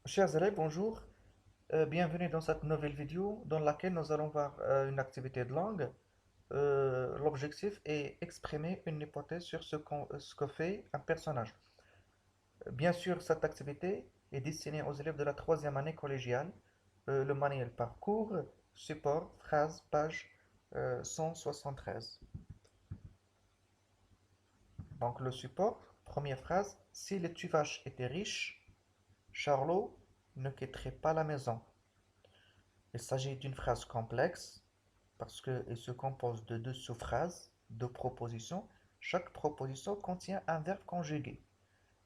Chers élèves, bonjour. Bienvenue dans cette nouvelle vidéo dans laquelle nous allons voir une activité de langue. L'objectif est exprimer une hypothèse sur ce que fait un personnage. Bien sûr, cette activité est destinée aux élèves de la troisième année collégiale. Le manuel parcours, support, phrase, page 173. Donc le support, première phrase, si les tuvaches étaient riches, Charlot ne quitterait pas la maison. Il s'agit d'une phrase complexe parce qu'elle se compose de deux sous-phrases, deux propositions. Chaque proposition contient un verbe conjugué.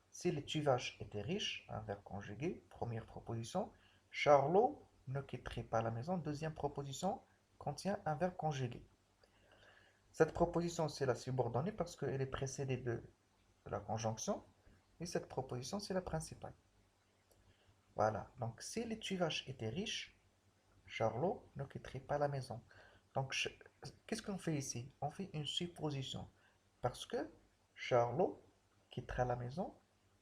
Si les tuvaches étaient riches, un verbe conjugué, première proposition. Charlot ne quitterait pas la maison, deuxième proposition, contient un verbe conjugué. Cette proposition, c'est la subordonnée parce qu'elle est précédée de la conjonction. Et cette proposition, c'est la principale. Voilà. Donc, si les tuvaches étaient riches, Charlot ne quitterait pas la maison. Donc, qu'est-ce qu'on fait ici? On fait une supposition. Parce que Charlot quittera la maison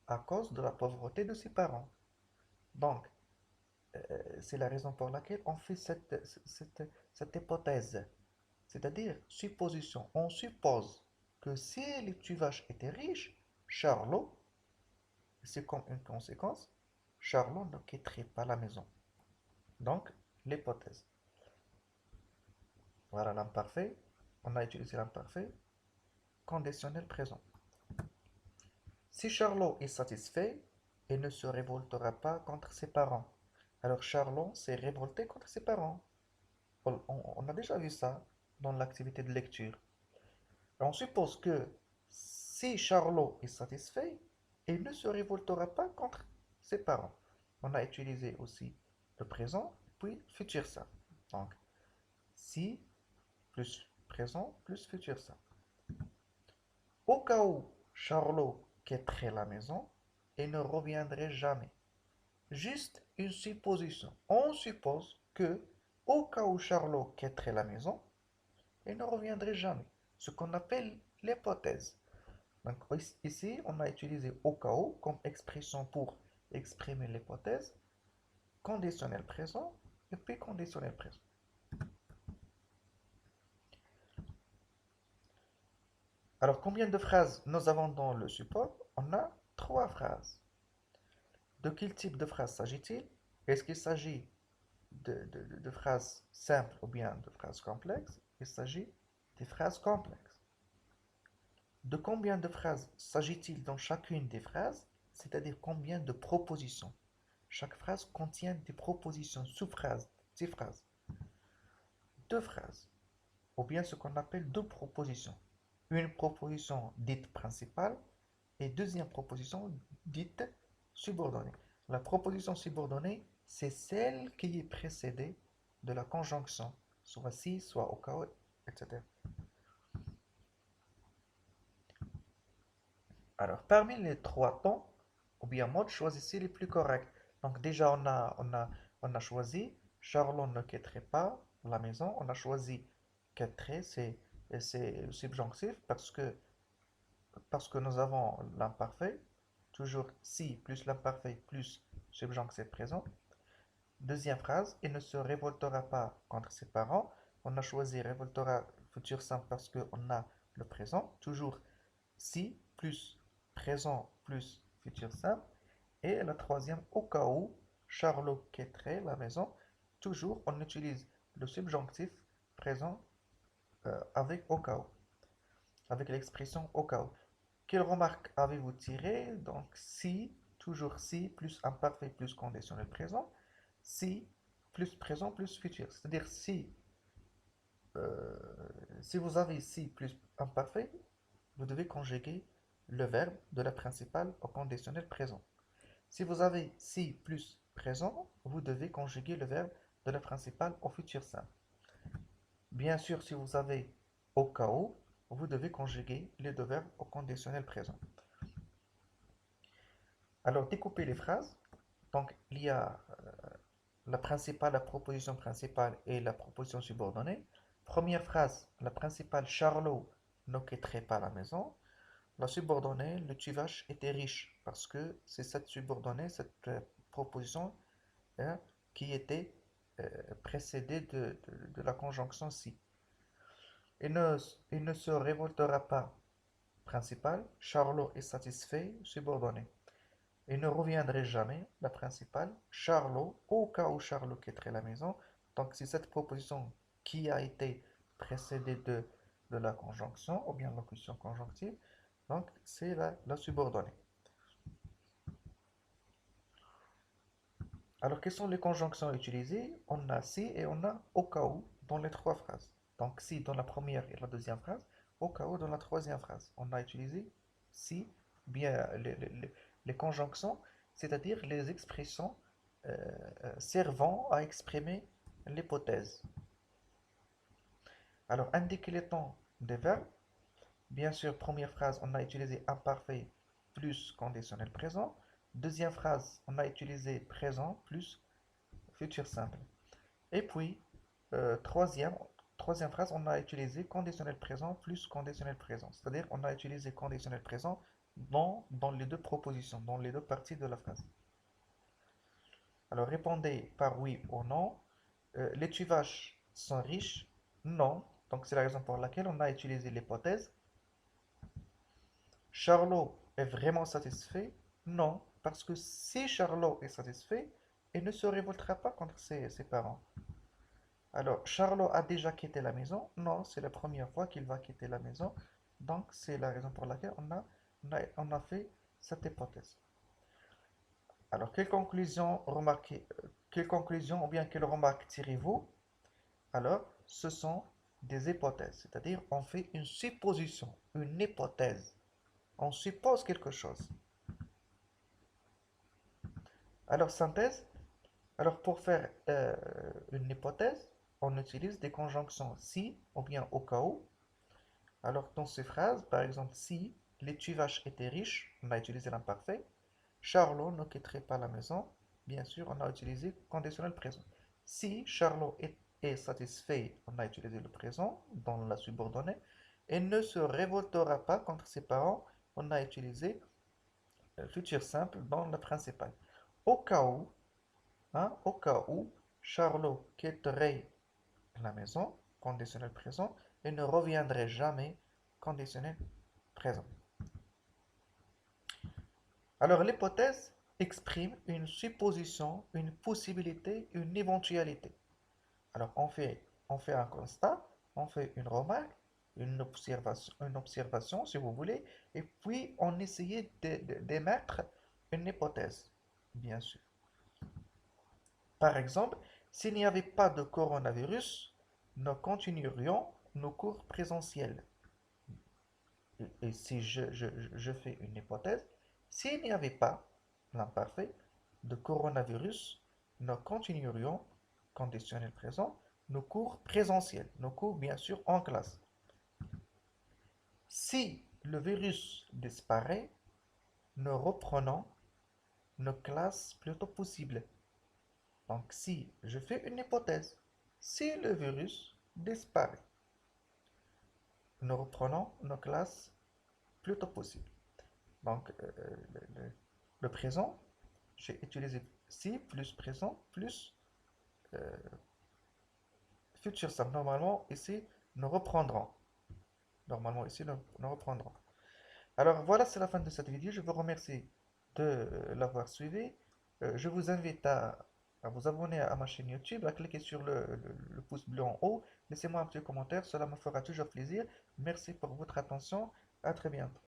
à cause de la pauvreté de ses parents. Donc, c'est la raison pour laquelle on fait cette hypothèse. C'est-à-dire, supposition. On suppose que si les tuvaches étaient riches, Charlot, c'est comme une conséquence, Charlot ne quitterait pas la maison. Donc, l'hypothèse. Voilà l'imparfait. On a utilisé l'imparfait. Conditionnel présent. Si Charlot est satisfait, il ne se révoltera pas contre ses parents. Alors Charlot s'est révolté contre ses parents. On a déjà vu ça dans l'activité de lecture. On suppose que si Charlot est satisfait, il ne se révoltera pas contre ses parents. On a utilisé aussi le présent, puis futur simple. Donc, si plus présent plus futur simple. Au cas où Charlot quitterait la maison et ne reviendrait jamais. Juste une supposition. On suppose que, au cas où Charlot quitterait la maison, il ne reviendrait jamais. Ce qu'on appelle l'hypothèse. Donc ici, on a utilisé au cas où comme expression pour exprimer l'hypothèse, conditionnel présent et puis conditionnel présent. Alors, combien de phrases nous avons dans le support? On a trois phrases. De quel type de phrase s'agit-il? Est-ce qu'il s'agit de phrases simples ou bien de phrases complexes? Il s'agit des phrases complexes. De combien de phrases s'agit-il dans chacune des phrases? C'est-à-dire combien de propositions? Chaque phrase contient des propositions, sous-phrases, petites phrases. Deux phrases, ou bien ce qu'on appelle deux propositions. Une proposition dite principale et deuxième proposition dite subordonnée. La proposition subordonnée, c'est celle qui est précédée de la conjonction, soit si, soit au cas où, etc. Alors, parmi les trois temps, ou bien modes, choisissez les plus corrects. Donc déjà, on a choisi Charlot ne quitterait pas la maison. On a choisi quitterait, c'est le subjonctif parce que nous avons l'imparfait. Toujours si plus l'imparfait plus subjonctif présent. Deuxième phrase, il ne se révoltera pas contre ses parents. On a choisi révoltera futur simple parce qu'on a le présent. Toujours si plus présent plus futur simple. Et la troisième, au cas où Charlot quitterait la maison. Toujours, on utilise le subjonctif présent avec au cas où, avec l'expression au cas où. Quelle remarque avez-vous tiré? Donc, si, toujours si, plus imparfait plus conditionnel présent. Si, plus présent, plus futur. C'est-à-dire euh, si vous avez si plus imparfait, vous devez conjuguer le verbe de la principale au conditionnel présent. Si vous avez si plus présent, vous devez conjuguer le verbe de la principale au futur simple. Bien sûr, si vous avez au cas où, vous devez conjuguer les deux verbes au conditionnel présent. Alors, découpez les phrases. Donc, il y a la principale, la proposition principale et la proposition subordonnée. Première phrase, la principale, Charlot ne quitterait pas la maison. La subordonnée, le tuvache était riche, parce que c'est cette subordonnée, cette proposition hein, qui était précédée de la conjonction si. Il ne, il ne se révoltera pas, principal. Charlot est satisfait, subordonné. Il ne reviendrait jamais, la principale. Charlot, au cas où Charlot quitterait la maison. Donc, c'est cette proposition qui a été précédée de la conjonction, ou bien locution conjonctive. Donc, c'est la subordonnée. Alors, quelles sont les conjonctions utilisées? On a si et on a au cas où dans les trois phrases. Donc, si dans la première et la deuxième phrase, au cas où dans la troisième phrase. On a utilisé si, bien les conjonctions, c'est-à-dire les expressions euh, servant à exprimer l'hypothèse. Alors, indiquer les temps des verbes. Bien sûr, première phrase, on a utilisé imparfait plus conditionnel présent. Deuxième phrase, on a utilisé présent plus futur simple. Et puis, troisième phrase, on a utilisé conditionnel présent plus conditionnel présent. C'est-à-dire, on a utilisé conditionnel présent dans les deux propositions, dans les deux parties de la phrase. Alors, répondez par oui ou non. Les tuvaches sont riches? Non. Donc, c'est la raison pour laquelle on a utilisé l'hypothèse. Charlot est vraiment satisfait? Non. Parce que si Charlot est satisfait, il ne se révoltera pas contre ses parents. Alors, Charlot a déjà quitté la maison? Non, c'est la première fois qu'il va quitter la maison. Donc, c'est la raison pour laquelle on a fait cette hypothèse. Alors, quelle conclusion ou bien quelle remarque tirez-vous? Alors, ce sont des hypothèses, c'est-à-dire on fait une supposition, une hypothèse. On suppose quelque chose. Alors, synthèse. Alors, pour faire une hypothèse, on utilise des conjonctions si ou bien au cas où. Alors, dans ces phrases, par exemple, si les tuvaches étaient riches, on a utilisé l'imparfait. Charlot ne quitterait pas la maison, bien sûr, on a utilisé conditionnel présent. Si Charlot est satisfait, on a utilisé le présent dans la subordonnée. Et ne se révoltera pas contre ses parents, on a utilisé le futur simple dans la principale. Au cas où, au cas où Charlot quitterait la maison, conditionnel présent, et ne reviendrait jamais, conditionnel présent. Alors l'hypothèse exprime une supposition, une possibilité, une éventualité. Alors on fait un constat, on fait une remarque, une observation si vous voulez, et puis on essayait d'émettre une hypothèse, bien sûr. Par exemple, s'il n'y avait pas de coronavirus, nous continuerions nos cours présentiels. Et si je fais une hypothèse, s'il n'y avait pas, l'imparfait, de coronavirus, nous continuerions, conditionnel présent, nos cours présentiels, nos cours bien sûr en classe. Si le virus disparaît, nous reprenons nos classes plus tôt possible. Donc si je fais une hypothèse, si le virus disparaît, nous reprenons nos classes plus tôt possible. Donc le présent, j'ai utilisé si plus présent plus euh, futur simple. Normalement ici nous reprendrons. Normalement ici nous reprendrons. Alors voilà, c'est la fin de cette vidéo. Je vous remercie de l'avoir suivi. Je vous invite à vous abonner à ma chaîne YouTube, à cliquer sur le pouce bleu en haut. Laissez-moi un petit commentaire, cela me fera toujours plaisir. Merci pour votre attention. À très bientôt.